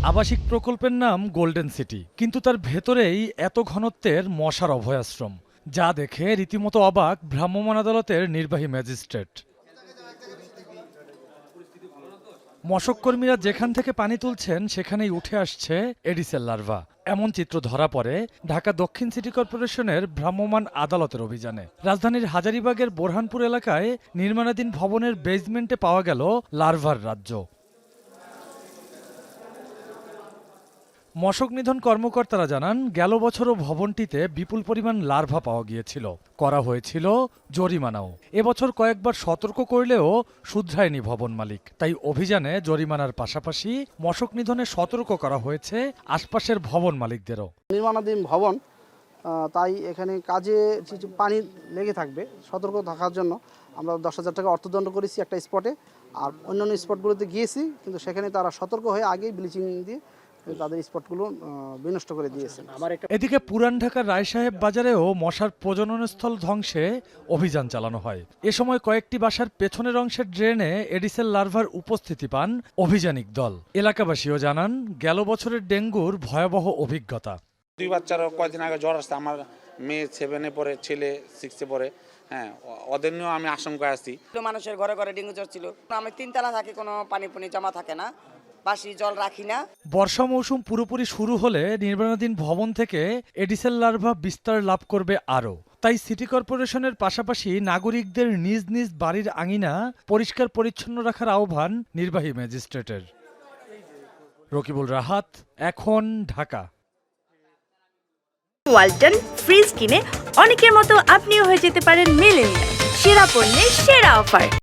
আবাসিক প্রকল্পের নাম গোল্ডেন সিটি, কিন্তু তার ভেতরেই এত ঘনত্বের মশার অভয়াশ্রম, যা দেখে রীতিমতো অবাক ভ্রাম্যমাণ আদালতের নির্বাহী ম্যাজিস্ট্রেট। মশককর্মীরা যেখান থেকে পানি তুলছেন সেখানেই উঠে আসছে এডিসের লার্ভা। এমন চিত্র ধরা পড়ে ঢাকা দক্ষিণ সিটি কর্পোরেশনের ভ্রাম্যমাণ আদালতের অভিযানে। রাজধানীর হাজারীবাগের বোরহানপুর এলাকায় নির্মাণাধীন ভবনের বেজমেন্টে পাওয়া গেল লার্ভার রাজ্য। মশক নিধন কর্মকর্তারা জানান, গেল বছরও ভবনটিতে বিপুল পরিমাণ লার্ভা পাওয়া গিয়েছিল, করা হয়েছিল জরিমানাও। এবছর কয়েকবার সতর্ক করলেও শুধরায়নি ভবন মালিক। তাই অভিযানে জরিমানার পাশাপাশি মশক নিধনে সতর্ক করা হয়েছে আশপাশের ভবন মালিকদেরও। নির্মাণাধীন ভবন, তাই এখানে কাজে কিছু পানি লেগে থাকবে, সতর্ক থাকার জন্য আমরা 10,000 টাকা অর্থদণ্ড করেছি একটা স্পটে। আর অন্যান্য স্পটগুলোতে গিয়েছি, কিন্তু সেখানে তারা সতর্ক হয়ে আগেই ব্লিচিং দিয়ে তাদের স্পটগুলো বিনষ্ট করে দিয়েছেন। এদিকে পুরান ঢাকার রায়সাহেব বাজারেও মশার প্রজননস্থল ধ্বংসে অভিযান চালানো হয়। এ সময় কয়েকটি বাসার পেছনের অংশের ড্রেনে এডিসেল লার্ভার উপস্থিতি পান অভিযানিক দল। এলাকাবাসীও জানান, গেল বছরের ডেঙ্গুর ভয়াবহ অভিজ্ঞতা। 2 বাচ্চারও কয়েকদিন আগে জ্বর আসছে। আমার মেয়ে 7-এ পড়ে, ছেলে 6-এ পড়ে। হ্যাঁ, ওদের নিয়েও আমি আশঙ্কায় আছি। মানুষের ঘরে ঘরে ডেঙ্গু জ্বর ছিল। আমি 3 তলা থাকি, কোনো পানি জমা থাকে না, বাসি জল রাখি না। বর্ষা মৌসুম পুরোপুরি শুরু হলে নির্মাণাধীন ভবন থেকে এডিসেল লার্ভা বিস্তার লাভ করবে আরও। তাই সিটি কর্পোরেশনের পাশাপাশি নাগরিকদের নিজ নিজ বাড়ির আঙিনা পরিষ্কার পরিচ্ছন্ন রাখার আহ্বান নির্বাহী ম্যাজিস্ট্রেটের। রকিবুল রাহাত, এখন, ঢাকা। ওয়ালটন ফ্রিজ কিনে অনেকের মতো আপনিও হয়ে যেতে পারেন মিলেনিয়াল। সেরা পণ্যের সেরা অফার।